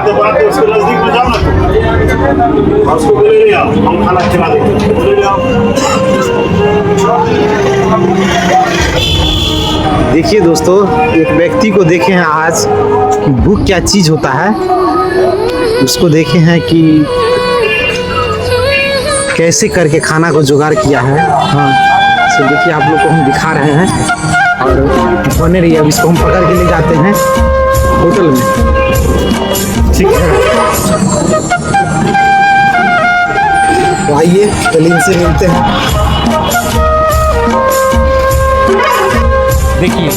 तो बात है, उसके नजदीक में जाओ ना तुम, और उसको बोले ले आओ, हम खाना खिला देंगे, बोले ले आओ। देखिए दोस्तों, एक व्यक्ति को देखे हैं आज कि भूख क्या चीज़ होता है। उसको देखे हैं कि कैसे करके खाना को जुगाड़ किया है। हाँ, तो देखिए आप लोग को हम दिखा रहे हैं और बने रहिए। अब इसको हम पकड़ के ले जाते हैं होटल में, ठीक है। तो आइए चलिए इनसे मिलते हैं। देखिए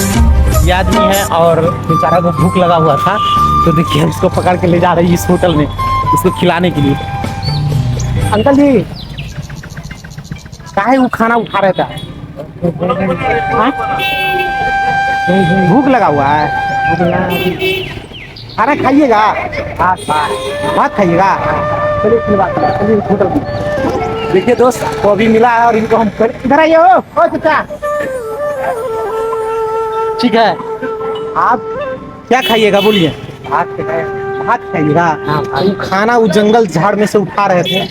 ये आदमी है और बेचारा को भूख लगा हुआ था, तो देखिए इसको पकड़ के ले जा रही है इस होटल में इसको खिलाने के लिए। अंकल जी काहे वो खाना उठा रहता है? हाँ? भूख लगा हुआ है, खाना खाइएगा? भात खाइएगा? चलिए चलिए होटल में। देखिए दोस्त तो अभी मिला है और इनको हम इधर आइए। ओ चाचा, ठीक है आप क्या खाइएगा बोलिए? भात खाइएगा? वो खाना वो जंगल झाड़ में से उठा रहे थे,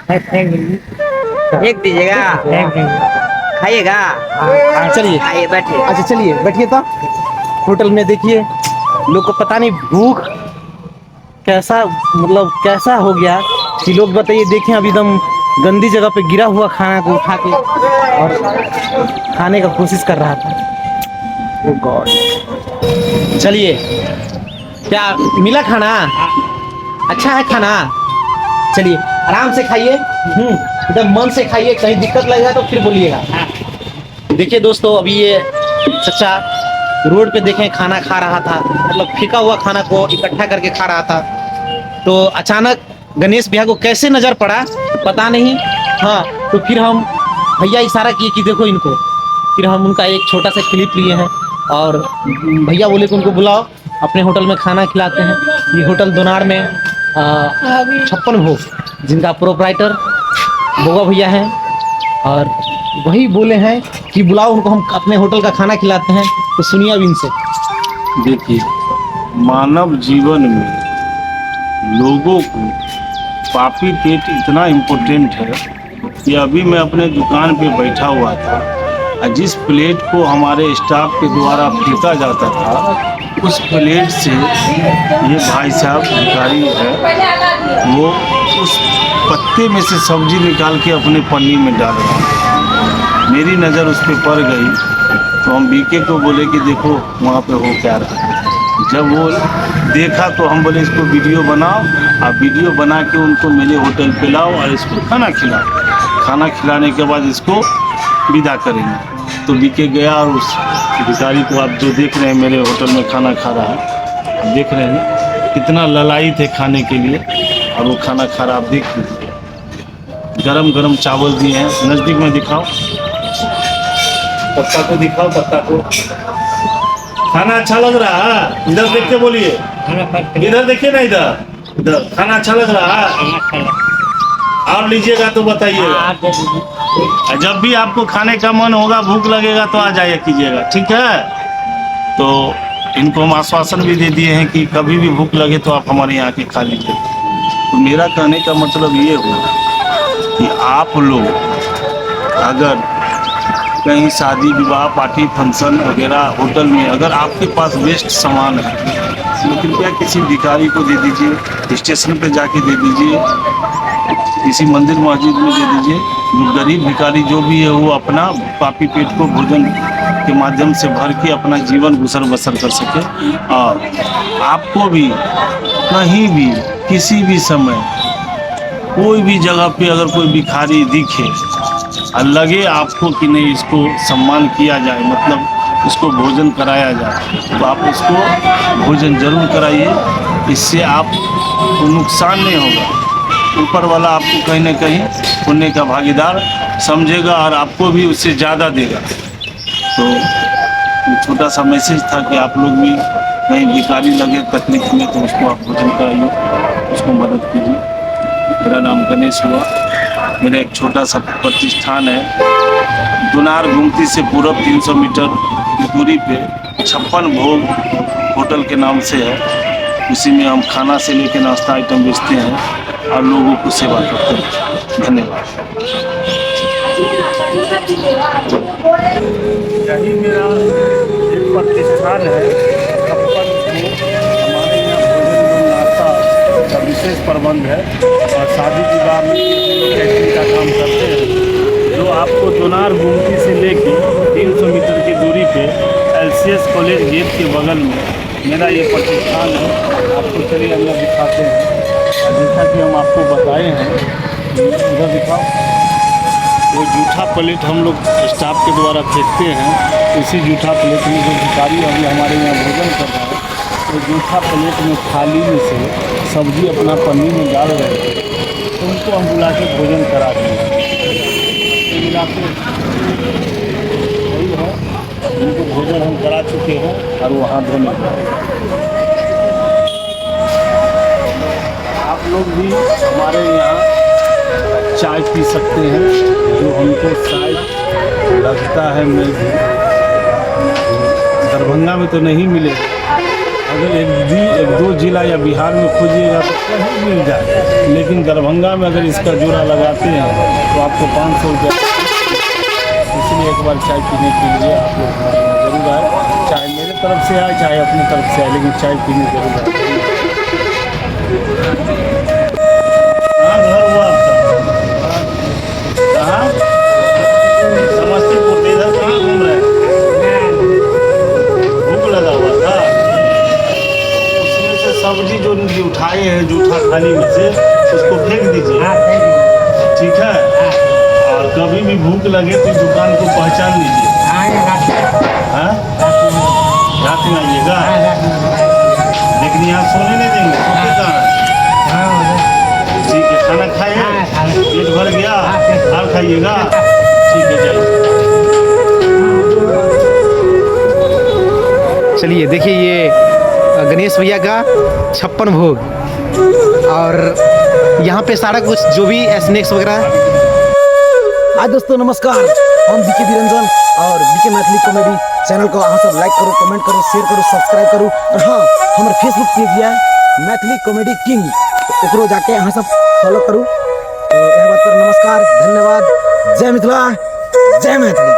फेंक दीजिएगा, खाइएगा? चलिए आइए बैठिए। अच्छा चलिए बैठिए। तो होटल में देखिए लोग को पता नहीं भूख कैसा मतलब कैसा हो गया कि लोग बताइए देखें अभी एकदम गंदी जगह पे गिरा हुआ खाना को उठा के और खाने का कोशिश कर रहा था। ओह गॉड। चलिए क्या मिला खाना? अच्छा है खाना? चलिए आराम से खाइए, एकदम मन से खाइए, कहीं दिक्कत लगेगा तो फिर बोलिएगा। देखिए दोस्तों अभी ये चचा रोड पे देखें खाना खा रहा था, मतलब फेंका हुआ खाना को इकट्ठा करके खा रहा था। तो अचानक गणेश भैया को कैसे नजर पड़ा पता नहीं। हाँ तो फिर हम भैया इशारा किए कि देखो इनको, फिर हम उनका एक छोटा सा क्लिप लिए हैं और भैया बोले कि उनको बुलाओ अपने होटल में खाना खिलाते हैं। ये होटल दोनार में 56 भोग, जिनका प्रोप्राइटर बोगा भैया हैं और वही बोले हैं कि बुलाओ उनको, हम अपने होटल का खाना खिलाते हैं। तो सुनिए अब इनसे। देखिए, मानव जीवन में लोगों को पापी पेट इतना इम्पोर्टेंट है कि अभी मैं अपने दुकान पे बैठा हुआ था और जिस प्लेट को हमारे स्टाफ के द्वारा फेंका जाता था, उस प्लेट से ये भाई साहब भिखारी है, वो उस पत्ते में से सब्जी निकाल के अपने पन्नी में डाल रहा है। मेरी नज़र उस पर पड़ गई तो हम बीके को बोले कि देखो वहाँ पे हो क्या रहा है। जब वो देखा तो हम बोले इसको वीडियो बनाओ और वीडियो बना के उनको मेरे होटल पे लाओ और इसको खाना खिलाओ। खाना खिलाने के बाद इसको विदा करेंगे। तो बीके गया और उस भिखारी को आप जो देख रहे हैं मेरे होटल में खाना खा रहा है, आप देख रहे हैं कितना ललाई थे खाने के लिए और वो खाना खा रहा। आप देख लीजिए गरम गरम चावल दिए हैं। नज़दीक में दिखाओ, पत्ता को दिखाओ, पत्ता को। खाना अच्छा लग रहा है? इधर देख के बोलिए, इधर देखिए ना, इधर खाना अच्छा लग रहा है? आप लीजिएगा तो बताइएगा। जब भी आपको खाने का मन होगा, भूख लगेगा तो आ जाइए कीजिएगा, ठीक है? तो इनको हम आश्वासन भी दे दिए हैं कि कभी भी भूख लगे तो आप हमारे यहाँ के खा लीजिए। तो मेरा कहने का मतलब ये हुआ कि आप लोग अगर कहीं शादी विवाह पार्टी फंक्शन वगैरह होटल में अगर आपके पास वेस्ट सामान है तो कृपया किसी भिखारी को दे दीजिए, स्टेशन पे जाके दे दीजिए, किसी मंदिर मस्जिद में दे दीजिए। जो गरीब भिखारी जो भी है वो अपना पापी पेट को भोजन के माध्यम से भर के अपना जीवन गुजर बसर कर सके। और आपको भी कहीं भी किसी भी समय कोई भी जगह पे अगर कोई भिखारी दिखे और लगे आपको कि नहीं इसको सम्मान किया जाए, मतलब इसको भोजन कराया जाए, तो आप इसको भोजन जरूर कराइए। इससे आपको नुकसान नहीं होगा, ऊपर वाला आपको कहीं ना कहीं पुण्य का भागीदार समझेगा और आपको भी उससे ज़्यादा देगा। तो छोटा सा मैसेज था कि आप लोग भी कहीं भिखारी लगे तकलीफ में तो उसको आप भोजन कराइए, उसको मदद कीजिए। मेरा नाम गणेश हुआ, मेरा एक छोटा सा प्रतिष्ठान है दुनार गुमती से पूरब 300 मीटर की दूरी पे 56 भोग होटल के नाम से है। उसी में हम खाना से लेकर नाश्ता आइटम बेचते हैं और लोगों को सेवा करते हैं। धन्यवाद। यही मेरा एक प्रतिष्ठान है। छप्पन हमारे यहाँ भोजन एवं नाश्ता का विशेष प्रबंध है और शादी विवाह में कैटरिंग का काम करते हैं। जो आपको दोनार गुमती से लेके 300 मीटर की दूरी पे LCS कॉलेज गेट के बगल में मेरा ये प्रतिष्ठान है। आपको चलिए अंदर दिखाते हैं। जैसा कि हम आपको बताए हैं, इधर दिखाओ, वो जूठा प्लेट हम लोग स्टाफ के द्वारा फेंकते हैं। इसी जूठा प्लेट में जो भिखारी अभी हमारे यहाँ भोजन कर रहा है, तो जूठा प्लेट में थाली में से सब्जी अपना पन्नी में डाल रहे हैं, तो उनको हम बुला के भोजन करा देंगे। मिलाते वही है, उनको भोजन हम करा चुके हैं और वो हाथ धोने आप लोग भी हमारे यहाँ चाय पी सकते हैं, जो हमको शायद लगता है मिल दरभंगा में तो नहीं मिलेगा। अगर एक दो जिला या बिहार में खोजिएगा तो कहीं मिल जाए, लेकिन दरभंगा में अगर इसका जोड़ा लगाते हैं तो आपको 500 रुपये। इसलिए एक बार चाय पीने के लिए आप लोग हमारे यहाँ जरूर आए, चाहे मेरे तरफ से आए चाहे अपनी तरफ से आए, लेकिन चाय पीने जरूर आए। कहाँ घर हुआ आपका? कहाँ? समस्तीपुर। इधर कहाँ घूम रहे हैं? भूख लगा हुआ था, उसमें से सब्जी जो उठाए हैं जूठा थाली में से उसको फेंक दीजिए, ठीक है? और कभी भी भूख लगे तो दुकान को पहचान लीजिए। हाँ, रात में आइएगा, लेकिन यहाँ सोने नहीं देंगे। सोने कहाँ है? ठीक है, खाना खाए, पेट भर गया, और खाइएगा, ठीक है, जाइए। चलिए देखिए, ये गणेश भैया का 56 भोग, और यहाँ पे सारा कुछ जो भी स्नैक्स वगैरह। आज दोस्तों नमस्कार, हम बीके बिरंजन और बीके मैथिली कॉमेडी चैनल को अहाँ सब लाइक करो, कमेंट करो, शेयर करो, सब्सक्राइब करो, और हाँ, हमारे फेसबुक पेज है मैथिली कॉमेडी किंग, तो ओकरो जाके अहाँ सब फॉलो करू। तो यह बात पर नमस्कार, धन्यवाद, जय मिथिला, जय मैथिली।